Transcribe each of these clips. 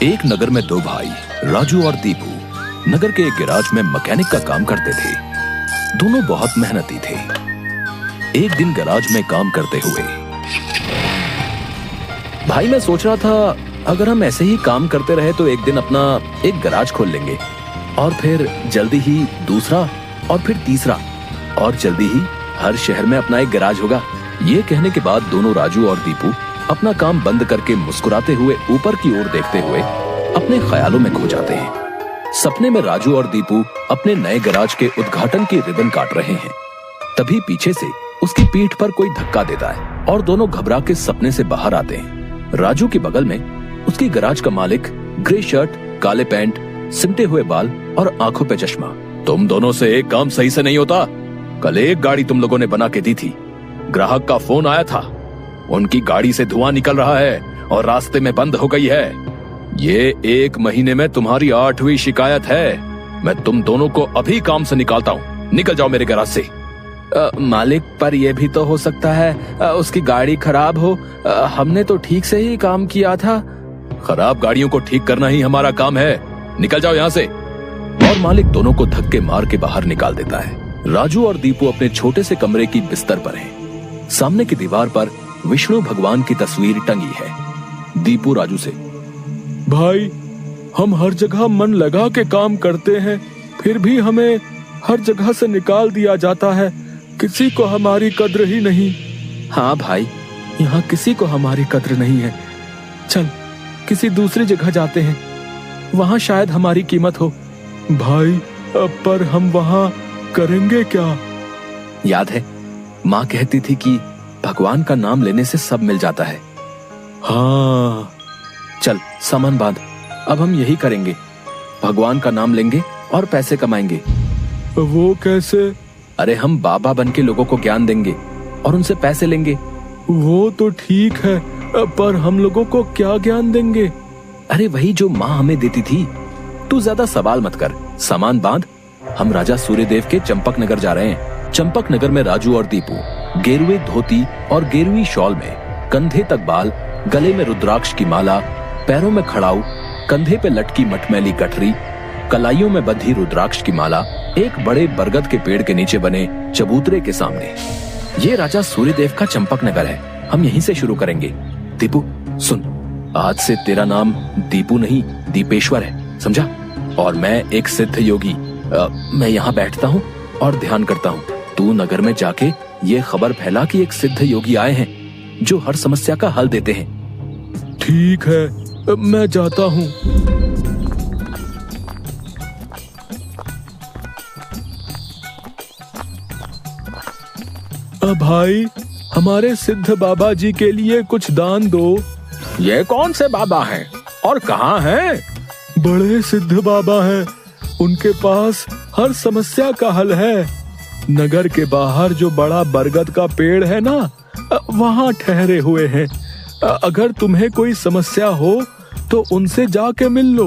एक नगर में दो भाई राजू और दीपू नगर के एक गैराज में मैकेनिक का काम करते थे। दोनों बहुत मेहनती थे। एक दिन गैराज में काम करते हुए, भाई मैं सोच रहा था अगर हम ऐसे ही काम करते रहे तो एक दिन अपना एक गैराज खोल लेंगे और फिर जल्दी ही दूसरा और फिर तीसरा और जल्दी ही हर शहर में अपना एक गैराज होगा। ये कहने के बाद दोनों राजू और दीपू अपना काम बंद करके मुस्कुराते हुए ऊपर की ओर देखते हुए अपने ख्यालों में खो जाते हैं। सपने में राजू और दीपू अपने नए गैराज के उद्घाटन की रिबन काट रहे हैं। तभी पीछे से उसकी पीठ पर कोई धक्का देता है और दोनों घबरा के सपने से बाहर आते हैं। राजू के बगल में उसकी गैराज का मालिक, ग्रे शर्ट, काले पैंट, सिमटे हुए बाल और आंखों पे चश्मा। तुम दोनों से एक काम सही से नहीं होता। कल एक गाड़ी तुम लोगों ने बना के दी थी, ग्राहक का फोन आया था, उनकी गाड़ी से धुआं निकल रहा है और रास्ते में बंद हो गई है। ये 1 महीने में तुम्हारी 8वीं शिकायत है। मैं तुम दोनों को अभी काम से निकालता हूँ। निकल जाओ मेरे गैराज से। मालिक, पर यह भी तो हो सकता है उसकी गाड़ी खराब हो। हमने तो ठीक से ही काम किया था। खराब गाड़ियों को ठीक करना ही हमारा काम है। निकल जाओ यहाँ से। और मालिक दोनों को धक्के मार के बाहर निकाल देता है। राजू और दीपू अपने छोटे से कमरे की बिस्तर पर हैं। सामने की दीवार पर विष्णु भगवान की तस्वीर टंगी है। दीपू राजू से, भाई हम हर जगह मन लगा के काम करते हैं, फिर भी हमें हर जगह से निकाल दिया जाता है। किसी को हमारी कद्र ही नहीं। हाँ भाई, यहाँ किसी को हमारी कद्र नहीं है। चल किसी दूसरी जगह जाते हैं, वहाँ शायद हमारी कीमत हो। भाई पर हम वहाँ करेंगे क्या? याद है माँ कहती थी कि भगवान का नाम लेने से सब मिल जाता है। हाँ चल सामान बांध, अब हम यही करेंगे। भगवान का नाम लेंगे और पैसे कमाएंगे। वो कैसे? अरे हम बाबा बन के लोगों को ज्ञान देंगे और उनसे पैसे लेंगे। वो तो ठीक है, पर हम लोगों को क्या ज्ञान देंगे? अरे वही जो माँ हमें देती थी। तू ज्यादा सवाल मत कर, सामान बांध। हम राजा सूर्यदेव के चंपक नगर जा रहे हैं। चंपक नगर में राजू और दीपू गेरुए धोती और गेरुई शॉल में, कंधे तक बाल, गले में रुद्राक्ष की माला, पैरों में खड़ाऊ, कंधे पे लटकी मटमैली गठरी, कलाइयों में बंधी रुद्राक्ष की माला, एक बड़े बरगद के पेड़ के नीचे बने चबूतरे के सामने। ये राजा सूर्यदेव का चंपक नगर है। हम यहीं से शुरू करेंगे। दीपू सुन, आज से तेरा नाम दीपू नहीं दीपेश्वर है, समझा? और मैं एक सिद्ध योगी। मैं यहाँ बैठता हूँ और ध्यान करता हूँ। तू नगर में जाके ये खबर फैला कि एक सिद्ध योगी आए हैं जो हर समस्या का हल देते हैं। ठीक है, मैं जाता हूँ। भाई हमारे सिद्ध बाबा जी के लिए कुछ दान दो। ये कौन से बाबा हैं और कहाँ हैं? बड़े सिद्ध बाबा हैं, उनके पास हर समस्या का हल है। नगर के बाहर जो बड़ा बरगद का पेड़ है ना, वहाँ ठहरे हुए हैं। अगर तुम्हें कोई समस्या हो तो उनसे जाके मिल लो,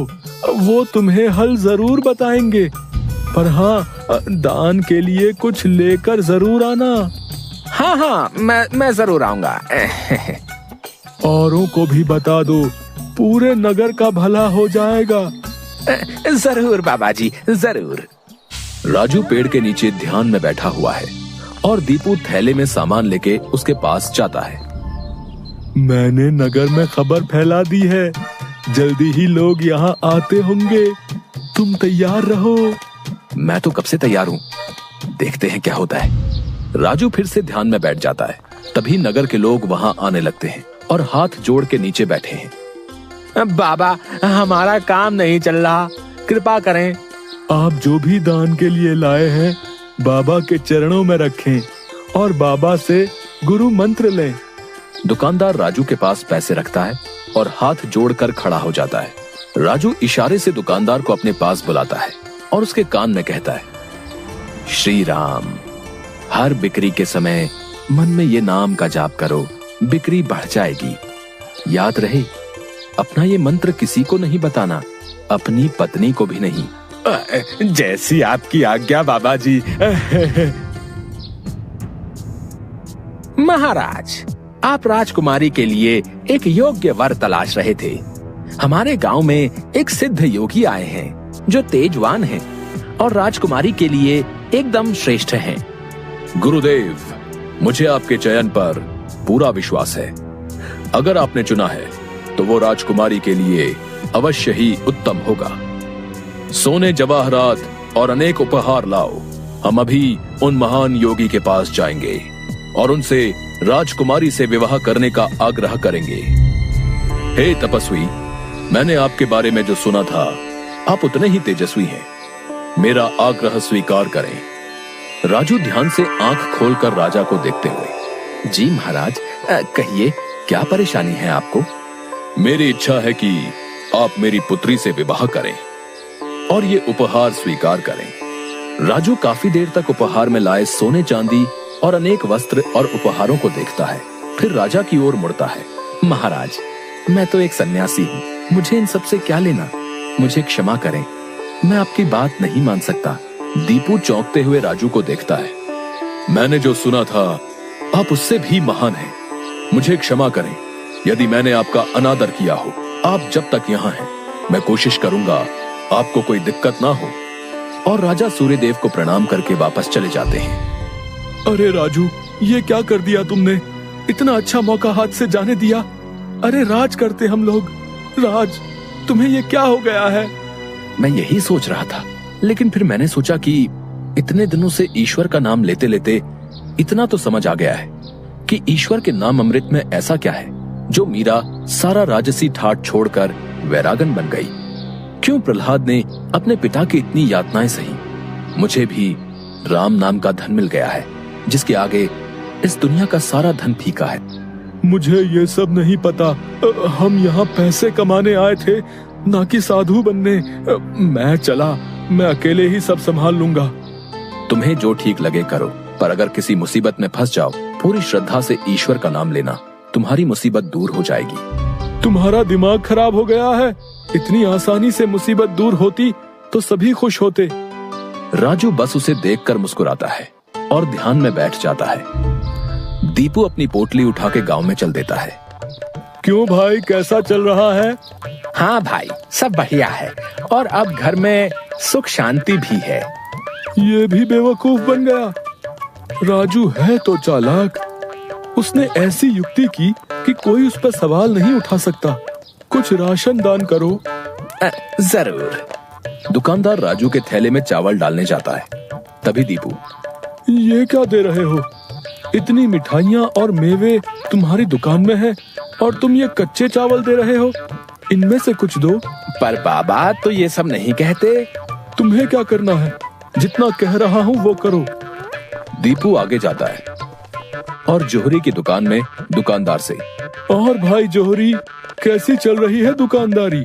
वो तुम्हें हल जरूर बताएंगे। पर हाँ, दान के लिए कुछ लेकर जरूर आना। हाँ, मैं जरूर आऊंगा। औरों को भी बता दो, पूरे नगर का भला हो जाएगा। जरूर बाबा जी, जरूर। राजू पेड़ के नीचे ध्यान में बैठा हुआ है और दीपू थैले में सामान लेके उसके पास जाता है। मैंने नगर में खबर फैला दी है, जल्दी ही लोग यहाँ आते होंगे। तुम तैयार रहो। मैं तो कब से तैयार हूँ, देखते हैं क्या होता है। राजू फिर से ध्यान में बैठ जाता है। तभी नगर के लोग वहाँ आने लगते हैं और हाथ जोड़ के नीचे बैठे हैं। बाबा, हमारा काम नहीं चल रहा, कृपा करें। आप जो भी दान के लिए लाए हैं बाबा के चरणों में रखें और बाबा से गुरु मंत्र लें। दुकानदार राजू के पास पैसे रखता है और हाथ जोड़कर खड़ा हो जाता है। राजू इशारे से दुकानदार को अपने पास बुलाता है और उसके कान में कहता है, श्री राम। हर बिक्री के समय मन में ये नाम का जाप करो, बिक्री बढ़ जाएगी। याद रहे, अपना ये मंत्र किसी को नहीं बताना, अपनी पत्नी को भी नहीं। जैसी आपकी आज्ञा बाबा जी। महाराज, आप राजकुमारी के लिए एक योग्य वर तलाश रहे थे। हमारे गांव में एक सिद्ध योगी आए हैं जो तेजवान हैं और राजकुमारी के लिए एकदम श्रेष्ठ हैं। गुरुदेव, मुझे आपके चयन पर पूरा विश्वास है। अगर आपने चुना है तो वो राजकुमारी के लिए अवश्य ही उत्तम होगा। सोने जवाहरात और अनेक उपहार लाओ। हम अभी उन महान योगी के पास जाएंगे और उनसे राजकुमारी से विवाह करने का आग्रह करेंगे। हे तपस्वी, मैंने आपके बारे में जो सुना था, आप उतने ही तेजस्वी हैं। मेरा आग्रह स्वीकार करें। राजू ध्यान से आंख खोलकर राजा को देखते हुए, जी महाराज, कहिए क्या परेशानी है आपको? मेरी इच्छा है कि आप मेरी पुत्री से विवाह करें और ये उपहार स्वीकार करें। राजू काफी देर तक उपहार में लाए सोने चांदी और अनेक वस्त्र और उपहारों को देखता है, फिर राजा की ओर मुड़ता है। महाराज, मैं तो एक सन्यासी हूँ, मुझे इन सब से क्या लेना? मुझे क्षमा करें, मैं आपकी बात नहीं मान सकता। दीपू चौंकते हुए राजू को देखता है। मैंने जो सुना था, आप उससे भी महान हैं। मुझे क्षमा करें यदि मैंने आपका अनादर किया हो। आप जब तक यहाँ हैं, मैं कोशिश करूंगा आपको कोई दिक्कत ना हो। और राजा सूर्यदेव को प्रणाम करके वापस चले जाते हैं। अरे राजू, ये क्या कर दिया तुमने? इतना अच्छा मौका हाथ से जाने दिया। अरे राज करते हम लोग। राज, तुम्हें ये क्या हो गया है? मैं यही सोच रहा था, लेकिन फिर मैंने सोचा कि इतने दिनों से ईश्वर का नाम लेते लेते इतना तो समझ आ गया है कि ईश्वर के नाम अमृत में ऐसा क्या है जो मीरा सारा राजसी ठाट छोड़कर वैरागन बन गई। क्यों प्रहलाद ने अपने पिता की इतनी यातनाएं सही? मुझे भी राम नाम का धन मिल गया है जिसके आगे इस दुनिया का सारा धन फीका है। मुझे ये सब नहीं पता। हम यहाँ पैसे कमाने आए थे, ना कि साधु बनने। मैं चला, मैं अकेले ही सब संभाल लूंगा। तुम्हें जो ठीक लगे करो, पर अगर किसी मुसीबत में फंस जाओ, पूरी श्रद्धा से ईश्वर का नाम लेना, तुम्हारी मुसीबत दूर हो जाएगी। तुम्हारा दिमाग खराब हो गया है। इतनी आसानी से मुसीबत दूर होती तो सभी खुश होते। राजू बस उसे देखकर मुस्कुराता है और ध्यान में बैठ जाता है। दीपू अपनी पोटली उठा के गांव में चल देता है। क्यों भाई, कैसा चल रहा है? हाँ भाई, सब बढ़िया है और अब घर में सुख शांति भी है। ये भी बेवकूफ बन गया। राजू है तो चालाक। उसने ऐसी युक्ति की कि कोई उस पर सवाल नहीं उठा सकता। कुछ राशन दान करो। जरूर। दुकानदार राजू के थैले में चावल डालने जाता है। तभी दीपू, ये क्या दे रहे हो? इतनी मिठाइयाँ और मेवे तुम्हारी दुकान में है और तुम ये कच्चे चावल दे रहे हो? इनमें से कुछ दो। पर बाबा तो ये सब नहीं कहते। तुम्हें क्या करना है? जितना कह रहा हूँ वो करो। दीपू आगे जाता है और जोहरी की दुकान में दुकानदार से, और भाई जोहरी, कैसी चल रही है दुकानदारी?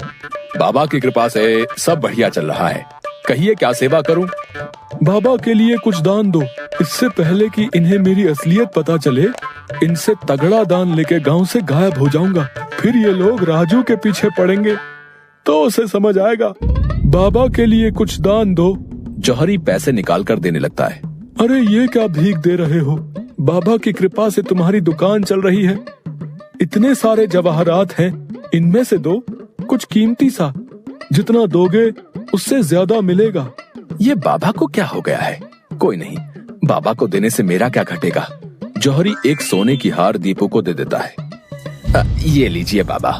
बाबा की कृपा से सब बढ़िया चल रहा है। कहिए क्या सेवा करूं? बाबा के लिए कुछ दान दो। इससे पहले कि इन्हें मेरी असलियत पता चले, इनसे तगड़ा दान लेके गांव से गायब हो जाऊंगा। फिर ये लोग राजू के पीछे पड़ेंगे तो उसे समझ आएगा। बाबा के लिए कुछ दान दो। जौहरी पैसे निकाल कर देने लगता है। अरे ये क्या भीख दे रहे हो? बाबा की कृपा से तुम्हारी दुकान चल रही है। इतने सारे जवाहरात हैं, इनमें से दो, कुछ कीमती सा। जितना दोगे उससे ज्यादा मिलेगा। ये बाबा को क्या हो गया है? कोई नहीं, बाबा को देने से मेरा क्या घटेगा। जौहरी एक सोने की हार दीपू को दे देता है। ये लीजिए बाबा।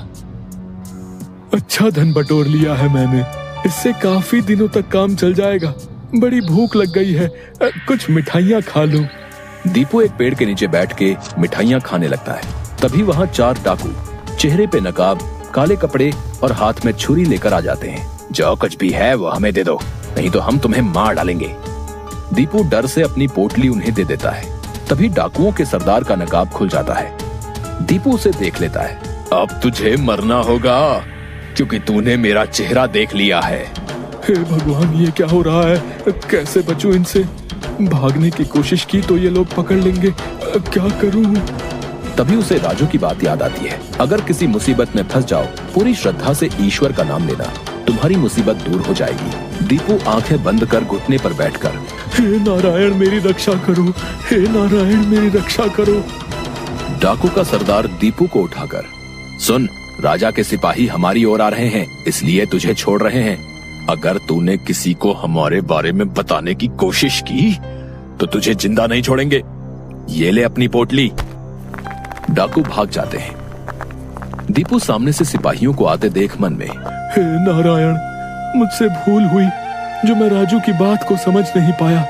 अच्छा धन बटोर लिया है मैंने। इससे काफी दिनों तक काम चल जाएगा। बड़ी भूख लग गई है, कुछ मिठाइयाँ खा लूं। दीपू एक पेड़ के नीचे बैठ के मिठाइयाँ खाने लगता है। तभी वहाँ 4 डाकू, चेहरे पे नकाब, काले कपड़े और हाथ में छुरी लेकर आ जाते हैं। जो कुछ भी है वो हमें दे दो, नहीं तो हम तुम्हें मार डालेंगे। दीपू डर से अपनी पोटली उन्हें दे देता है। तभी डाकुओं के सरदार का नकाब खुल जाता है। दीपू उसे देख लेता है। अब तुझे मरना होगा क्योंकि तूने मेरा चेहरा देख लिया है। हे भगवान, ये क्या हो रहा है? कैसे बचूं इनसे? भागने की कोशिश की तो ये लोग पकड़ लेंगे। क्या करूं? तभी उसे राजू की बात याद आती है। अगर किसी मुसीबत में फंस जाओ, पूरी श्रद्धा से ईश्वर का नाम लेना, तुम्हारी मुसीबत दूर हो जाएगी। दीपू आंखें बंद कर घुटने पर बैठकर, हे नारायण मेरी रक्षा करो, हे नारायण मेरी रक्षा करो। डाकू का सरदार दीपू को उठाकर, सुन, राजा के सिपाही हमारी ओर आ रहे हैं, इसलिए तुझे छोड़ रहे हैं। अगर तूने किसी को हमारे बारे में बताने की कोशिश की तो तुझे जिंदा नहीं छोड़ेंगे। ये ले अपनी पोटली। डाकू भाग जाते हैं। दीपू सामने से सिपाहियों को आते देख मन में, हे नारायण, मुझसे भूल हुई जो मैं राजू की बात को समझ नहीं पाया।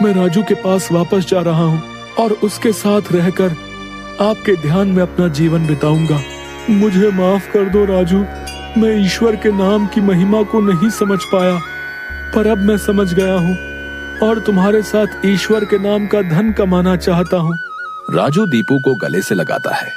मैं राजू के पास वापस जा रहा हूँ और उसके साथ रहकर आपके ध्यान में अपना जीवन बिताऊंगा। मुझे माफ कर दो राजू, मैं ईश्वर के नाम की महिमा को नहीं समझ पाया, पर अब मैं समझ गया हूँ और तुम्हारे साथ ईश्वर के नाम का धन कमाना चाहता हूँ। राजू दीपू को गले से लगाता है